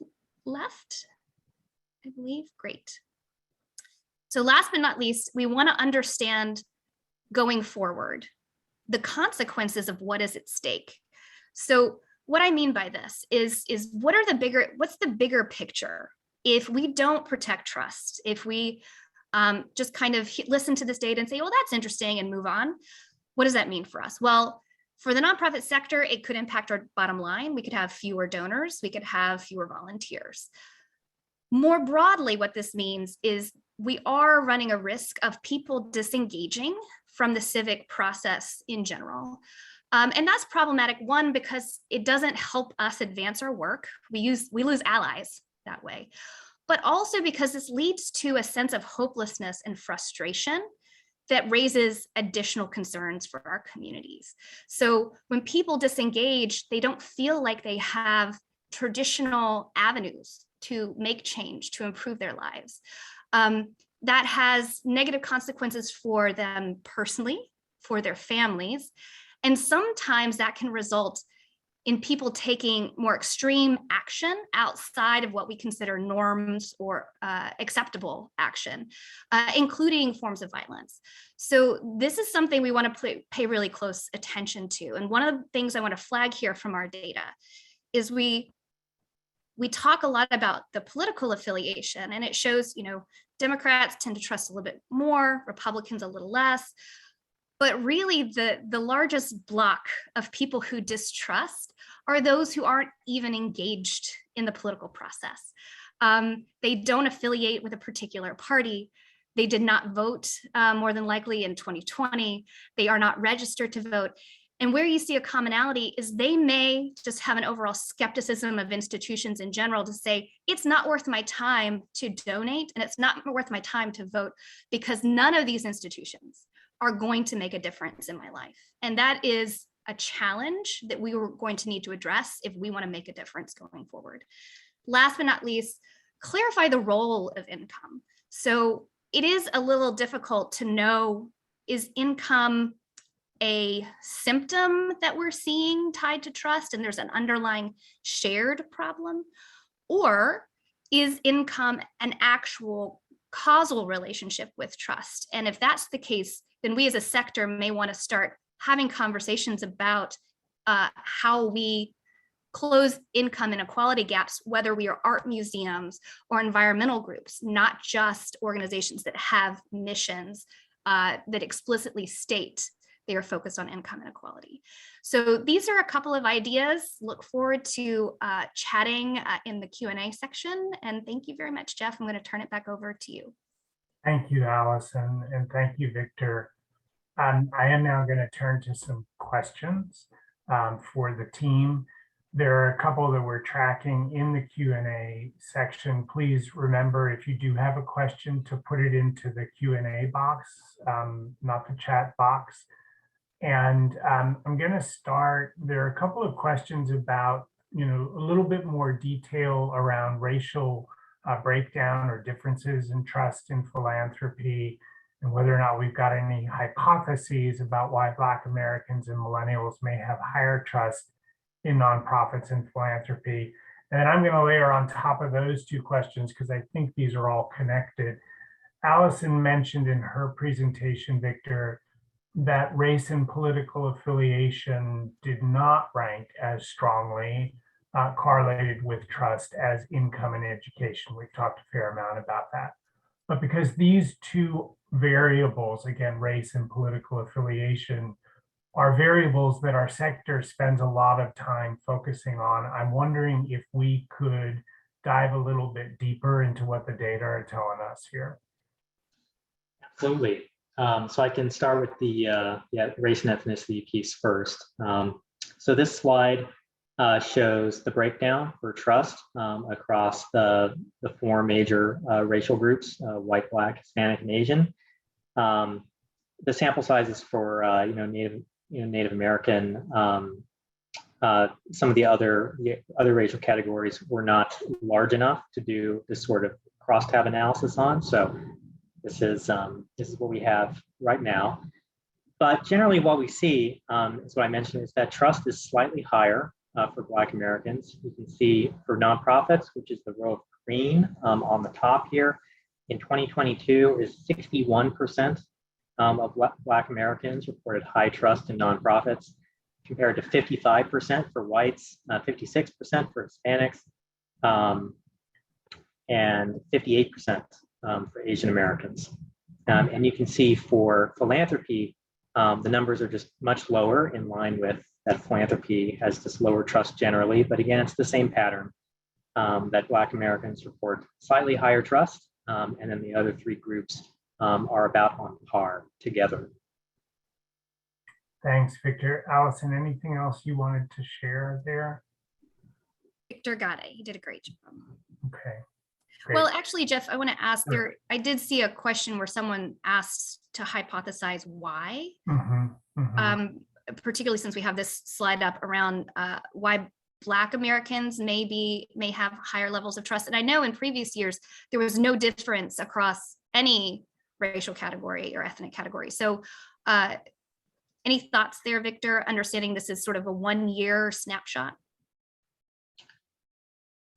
left, I believe. Great. So last but not least, we want to understand going forward the consequences of what is at stake. So what I mean by this is what's the bigger picture? If we don't protect trust, if we just kind of listen to this data and say, well, that's interesting, and move on, what does that mean for us? Well, for the nonprofit sector, it could impact our bottom line. We could have fewer donors, we could have fewer volunteers. More broadly, what this means is we are running a risk of people disengaging from the civic process in general. And that's problematic, one, because it doesn't help us advance our work. We lose allies that way, but also because this leads to a sense of hopelessness and frustration that raises additional concerns for our communities. So when people disengage, they don't feel like they have traditional avenues to make change, to improve their lives. That has negative consequences for them personally, for their families, and sometimes that can result in people taking more extreme action outside of what we consider norms or acceptable action, including forms of violence. So this is something we want to pay really close attention to. And one of the things I want to flag here from our data is we talk a lot about the political affiliation, and it shows, Democrats tend to trust a little bit more, Republicans a little less. But really, the largest block of people who distrust are those who aren't even engaged in the political process. They don't affiliate with a particular party. They did not vote more than likely in 2020. They are not registered to vote. And where you see a commonality is they may just have an overall skepticism of institutions in general to say, it's not worth my time to donate, and it's not worth my time to vote because none of these institutions are going to make a difference in my life. And that is a challenge that we were going to need to address if we want to make a difference going forward. Last but not least, clarify the role of income. So it is a little difficult to know, is income a symptom that we're seeing tied to trust and there's an underlying shared problem? Or is income an actual causal relationship with trust? And if that's the case, then we as a sector may want to start having conversations about how we close income inequality gaps, whether we are art museums or environmental groups, not just organizations that have missions that explicitly state they are focused on income inequality. So these are a couple of ideas. Look forward to chatting in the Q&A section. And thank you very much, Jeff. I'm going to turn it back over to you. Thank you, Allison, and thank you, Victor. I am now going to turn to some questions for the team. There are a couple that we're tracking in the Q&A section. Please remember, if you do have a question, to put it into the Q&A box, not the chat box. And I'm going to start. There are a couple of questions about, a little bit more detail around racial breakdown or differences in trust in philanthropy, and whether or not we've got any hypotheses about why Black Americans and millennials may have higher trust in nonprofits and philanthropy. And then I'm going to layer on top of those two questions because I think these are all connected. Allison mentioned in her presentation, Victor, that race and political affiliation did not rank as strongly correlated with trust as income and education. We've talked a fair amount about that. But because these two variables, again, race and political affiliation, are variables that our sector spends a lot of time focusing on, I'm wondering if we could dive a little bit deeper into what the data are telling us here. Absolutely. So I can start with the race and ethnicity piece first. So this slide shows the breakdown for trust across the four major racial groups: white, Black, Hispanic, and Asian. The sample sizes for Native American, some of the other racial categories were not large enough to do this sort of crosstab analysis on. So this is what we have right now. But generally, what we see is what I mentioned, is that trust is slightly higher for Black Americans. You can see for nonprofits, which is the row of green on the top here, in 2022 is 61% of Black Americans reported high trust in nonprofits, compared to 55% for whites, 56% for Hispanics, and 58% for Asian Americans. And you can see for philanthropy, the numbers are just much lower, in line with that philanthropy has this lower trust generally. But again, it's the same pattern, that Black Americans report slightly higher trust, and then the other three groups are about on par together. Thanks, Victor. Allison, anything else you wanted to share there? Victor got it. He did a great job. Okay. Great. Well, actually, Jeff, I want to ask Sure. there, I did see a question where someone asked to hypothesize why, particularly since we have this slide up around why Black Americans may have higher levels of trust. And I know in previous years, there was no difference across any racial category or ethnic category. So any thoughts there, Victor, understanding this is sort of a 1-year snapshot?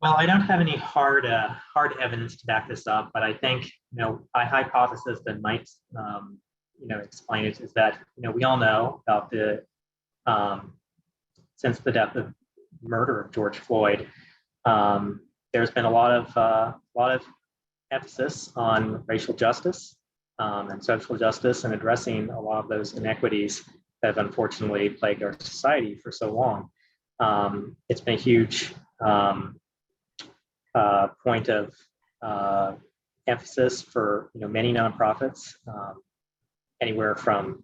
Well, I don't have any hard evidence to back this up, but I think, a hypothesis that might, explain it is that, we all know about the, since the murder of George Floyd, there's been a lot of emphasis on racial justice and social justice and addressing a lot of those inequities that have unfortunately plagued our society for so long. It's been a huge point of emphasis for many nonprofits, anywhere from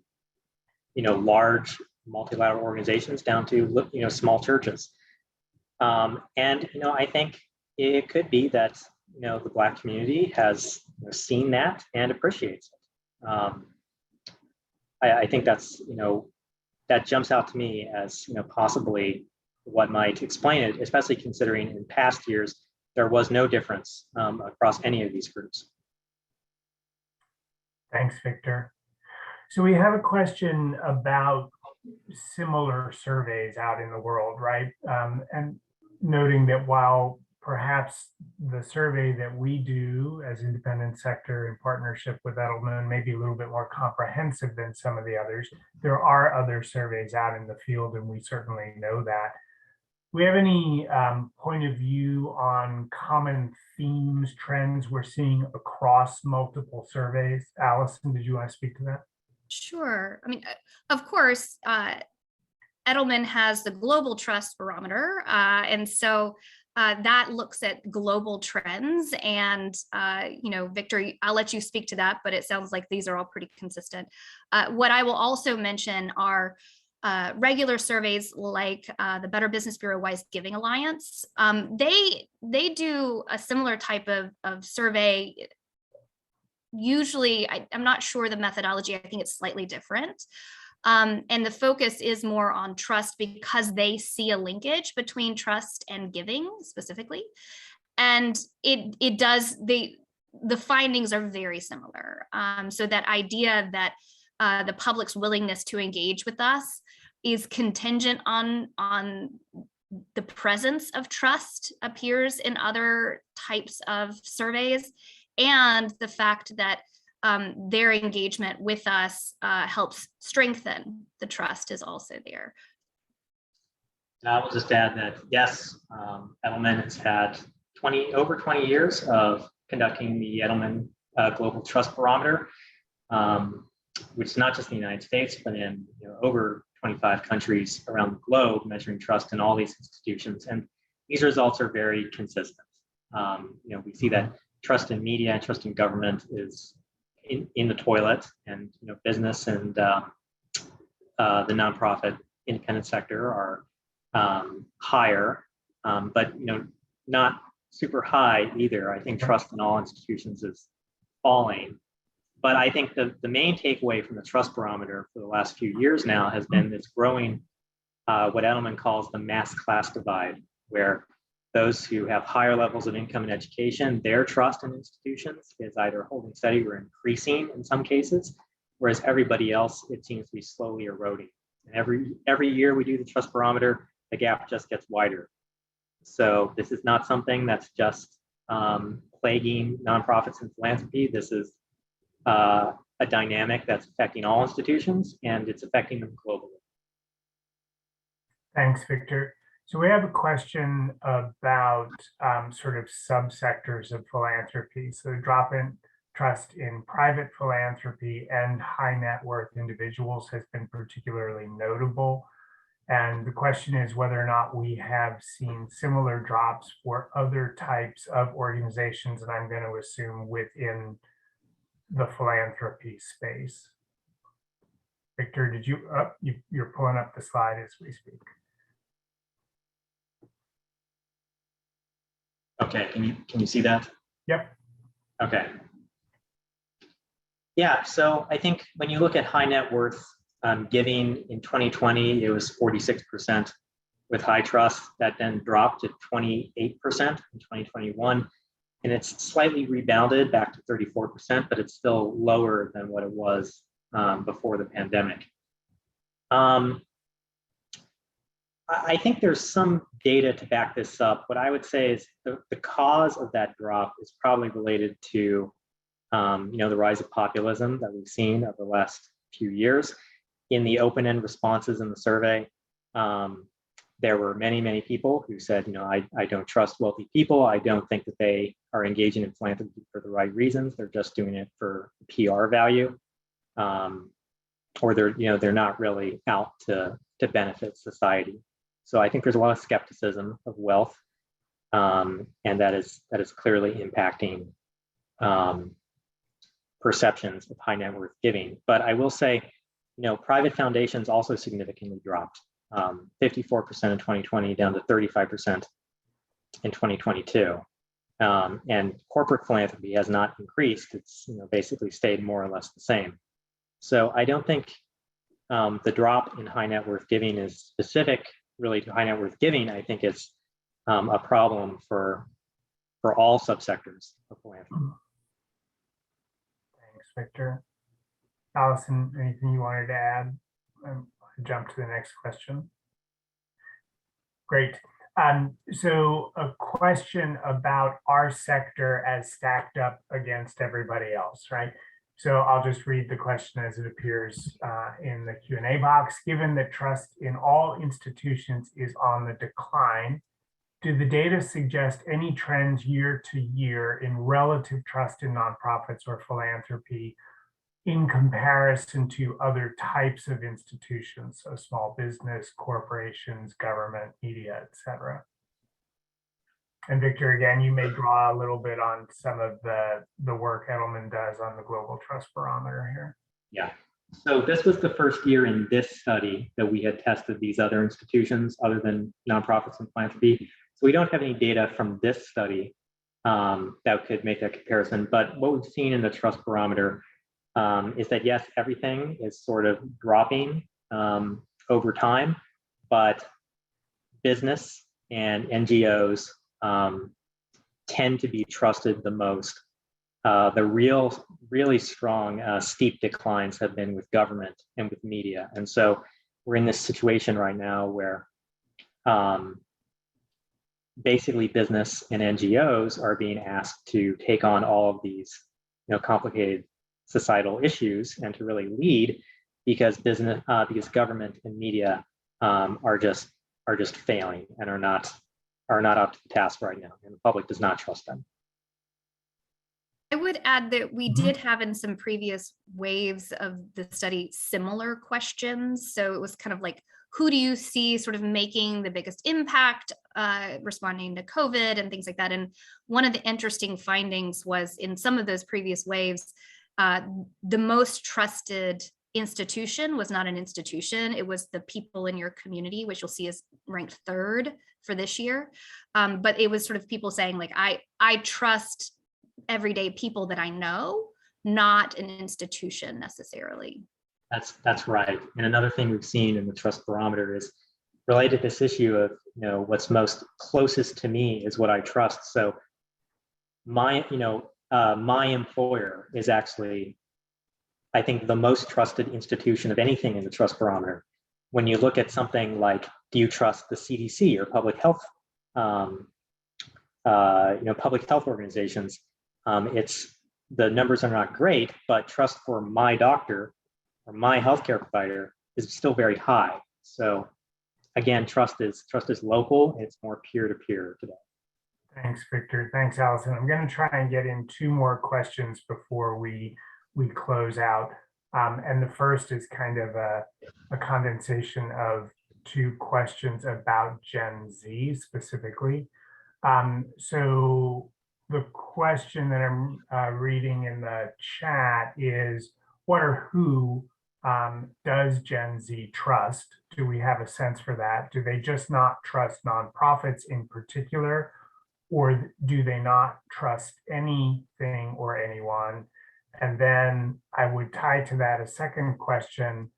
large multilateral organizations down to small churches. And I think it could be that the Black community has seen that and appreciates it. I think that's that jumps out to me as possibly what might explain it, especially considering in past years there was no difference across any of these groups. Thanks, Victor. So we have a question about similar surveys out in the world, right? And noting that while perhaps the survey that we do as independent sector in partnership with Edelman may be a little bit more comprehensive than some of the others, there are other surveys out in the field, and we certainly know that. Do we have any point of view on common themes, trends we're seeing across multiple surveys? Allison, did you want to speak to that? Sure. I mean, of course, Edelman has the Global Trust Barometer. And so that looks at global trends. And, Victor, I'll let you speak to that, but it sounds like these are all pretty consistent. What I will also mention are regular surveys like the Better Business Bureau Wise Giving Alliance. They do a similar type of survey. Usually, I'm not sure the methodology, I think it's slightly different. And the focus is more on trust because they see a linkage between trust and giving specifically. And it does, the findings are very similar. So that idea that the public's willingness to engage with us is contingent on the presence of trust appears in other types of surveys, and the fact that their engagement with us helps strengthen the trust is also there. I will just add that, yes, Edelman has had over 20 years of conducting the Edelman Global Trust Barometer, which is not just in the United States, but in over 25 countries around the globe, measuring trust in all these institutions. And these results are very consistent. We see that trust in media and trust in government is in the toilet, and business and the nonprofit independent sector are higher, but not super high either. I think trust in all institutions is falling. But I think the main takeaway from the trust barometer for the last few years now has been this growing, what Edelman calls the mass class divide, where those who have higher levels of income and education, their trust in institutions is either holding steady or increasing in some cases, whereas everybody else, it seems to be slowly eroding. And every year we do the trust barometer, the gap just gets wider. So this is not something that's just plaguing nonprofits and philanthropy. This is a dynamic that's affecting all institutions, and it's affecting them globally. Thanks, Victor. So we have a question about sort of subsectors of philanthropy. So drop-in trust in private philanthropy and high net worth individuals has been particularly notable. And the question is whether or not we have seen similar drops for other types of organizations, and I'm going to assume within the philanthropy space. Victor, did you're pulling up the slide as we speak. Okay, can you see that? Yep. Okay. Yeah, so I think when you look at high net worth giving in 2020, it was 46% with high trust. That then dropped to 28% in 2021. And it's slightly rebounded back to 34%, but it's still lower than what it was before the pandemic. I think there's some data to back this up. What I would say is the cause of that drop is probably related to the rise of populism that we've seen over the last few years. In the open-end responses in the survey, there were many people who said, I don't trust wealthy people. I don't think that they are engaging in philanthropy for the right reasons. They're just doing it for PR value, or they're not really out to benefit society. So I think there's a lot of skepticism of wealth, and that is clearly impacting perceptions of high net worth giving. But I will say, private foundations also significantly dropped, 54% in 2020 down to 35% in 2022. And corporate philanthropy has not increased. It's basically stayed more or less the same. So I don't think the drop in high net worth giving is specific really to high net worth giving. I think it's a problem for all subsectors of philanthropy. Thanks, Victor. Allison, anything you wanted to add? Jump to the next question. Great. So a question about our sector as stacked up against everybody else, right? So I'll just read the question as it appears in the Q&A box. Given that trust in all institutions is on the decline, do the data suggest any trends year to year in relative trust in nonprofits or philanthropy in comparison to other types of institutions, so small business, corporations, government, media, et cetera? And Victor, again, you may draw a little bit on some of the work Edelman does on the Global Trust Barometer here. Yeah. So this was the first year in this study that we had tested these other institutions other than nonprofits and philanthropy. So we don't have any data from this study that could make that comparison. But what we've seen in the Trust Barometer is that, yes, everything is sort of dropping over time, but business and NGOs tend to be trusted the most. The really strong steep declines have been with government and with media. And so we're in this situation right now where basically business and NGOs are being asked to take on all of these complicated societal issues and to really lead because government and media are just failing and are not up to the task right now, and the public does not trust them. I would add that we did have in some previous waves of the study similar questions. So it was kind of like, who do you see sort of making the biggest impact, responding to COVID and things like that? And one of the interesting findings was in some of those previous waves, the most trusted institution was not an institution. It was the people in your community, which you'll see is ranked third for this year. But it was sort of people saying like, I trust everyday people that I know, not an institution necessarily. That's right. And another thing we've seen in the Trust Barometer is related to this issue of what's most closest to me is what I trust. So my employer is actually, I think, the most trusted institution of anything in the Trust Barometer. When you look at something like, do you trust the CDC or public health, public health organizations? The numbers are not great, but trust for my doctor or my healthcare provider is still very high. So again, trust is local. It's more peer-to-peer today. Thanks, Victor. Thanks, Allison. I'm going to try and get in two more questions before we close out. And the first is kind of a condensation of two questions about Gen Z specifically. So the question that I'm reading in the chat is, what or who does Gen Z trust? Do we have a sense for that? Do they just not trust nonprofits in particular, or do they not trust anything or anyone? And then I would tie to that a second question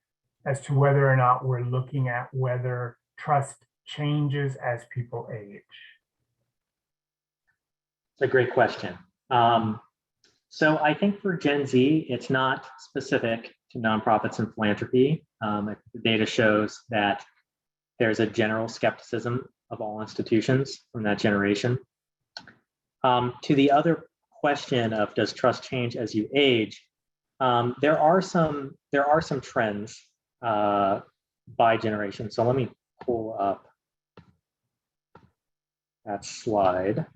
as to whether or not we're looking at whether trust changes as people age. It's a great question. So I think for Gen Z, it's not specific to nonprofits and philanthropy. The data shows that there's a general skepticism of all institutions from that generation. To the other question of does trust change as you age, there are some trends by generation. So let me pull up that slide.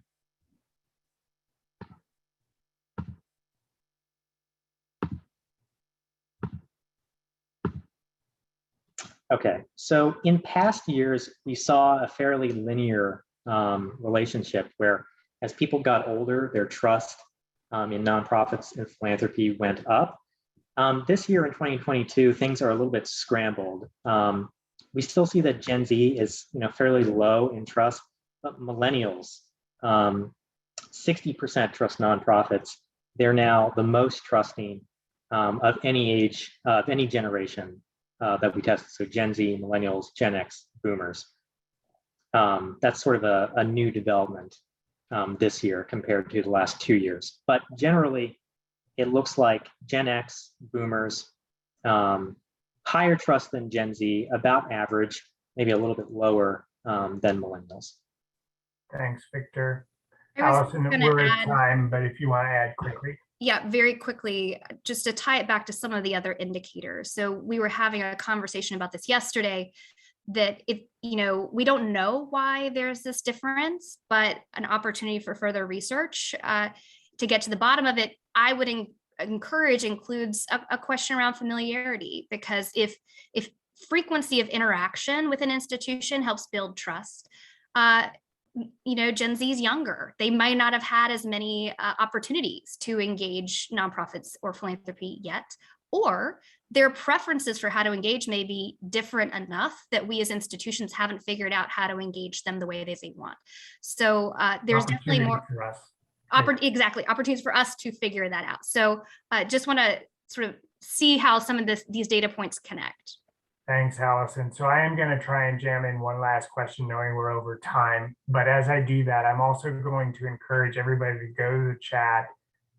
Okay, so in past years, we saw a fairly linear relationship where as people got older, their trust in nonprofits and philanthropy went up. This year in 2022, things are a little bit scrambled. We still see that Gen Z is fairly low in trust, but millennials, 60% trust nonprofits. They're now the most trusting of any age, of any generation that we tested. So Gen Z, millennials, Gen X, boomers. That's sort of a new development this year compared to the last 2 years. But generally, it looks like Gen X, boomers, higher trust than Gen Z, about average, maybe a little bit lower than millennials. Thanks, Victor. I was Allison, gonna we're at add- time, but if you want to add quickly. Yeah, very quickly, just to tie it back to some of the other indicators. So we were having a conversation about this yesterday, that if, we don't know why there's this difference, but an opportunity for further research to get to the bottom of it, I would encourage includes a question around familiarity, because if frequency of interaction with an institution helps build trust, Gen Z is younger. They might not have had as many opportunities to engage nonprofits or philanthropy yet, or their preferences for how to engage may be different enough that we as institutions haven't figured out how to engage them the way they want. So there's definitely more for us. opportunities for us to figure that out. So just want to sort of see how some of these data points connect. Thanks, Allison. So I am going to try and jam in one last question, knowing we're over time. But as I do that, I'm also going to encourage everybody to go to the chat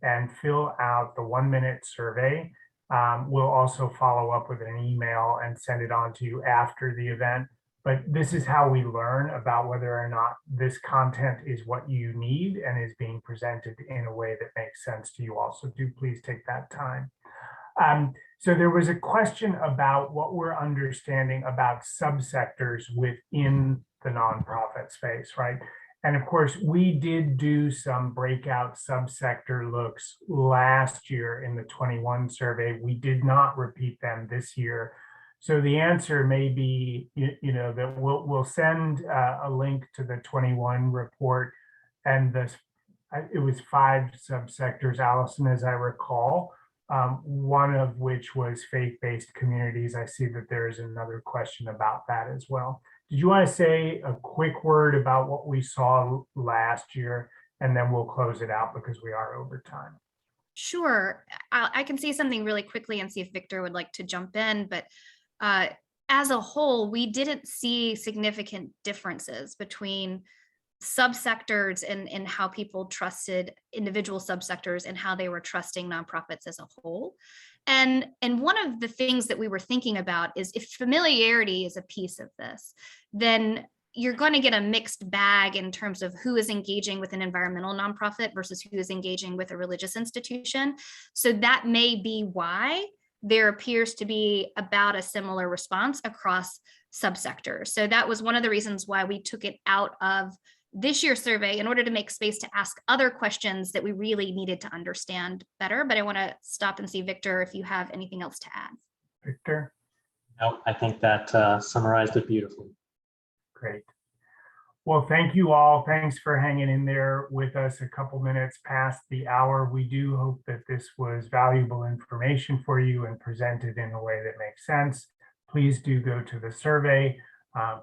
and fill out the 1-minute survey. We'll also follow up with an email and send it on to you after the event. But this is how we learn about whether or not this content is what you need and is being presented in a way that makes sense to you all. So do please take that time. So there was a question about what we're understanding about subsectors within the nonprofit space, right? And of course, we did do some breakout subsector looks last year in the 21 survey. We did not repeat them this year. So the answer may be, that we'll send a link to the 21 report, and it was 5 subsectors, Allison, as I recall. One of which was faith-based communities. I see that there is another question about that as well. Did you want to say a quick word about what we saw last year, and then we'll close it out because we are over time? Sure. I can say something really quickly and see if Victor would like to jump in, but as a whole, we didn't see significant differences between subsectors and how people trusted individual subsectors and how they were trusting nonprofits as a whole. And one of the things that we were thinking about is if familiarity is a piece of this, then you're going to get a mixed bag in terms of who is engaging with an environmental nonprofit versus who is engaging with a religious institution. So that may be why there appears to be about a similar response across subsectors. So that was one of the reasons why we took it out of this year's survey in order to make space to ask other questions that we really needed to understand better. But I want to stop and see, Victor, if you have anything else to add. Victor? No, I think that summarized it beautifully. Great. Well, thank you all. Thanks for hanging in there with us a couple minutes past the hour. We do hope that this was valuable information for you and presented in a way that makes sense. Please do go to the survey.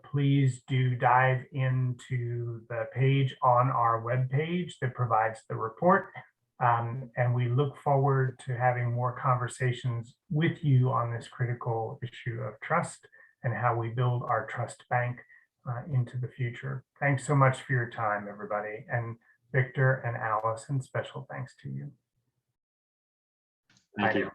Please do dive into the page on our webpage that provides the report. And we look forward to having more conversations with you on this critical issue of trust and how we build our trust bank into the future. Thanks so much for your time, everybody. And Victor and Allison, special thanks to you. Thank you.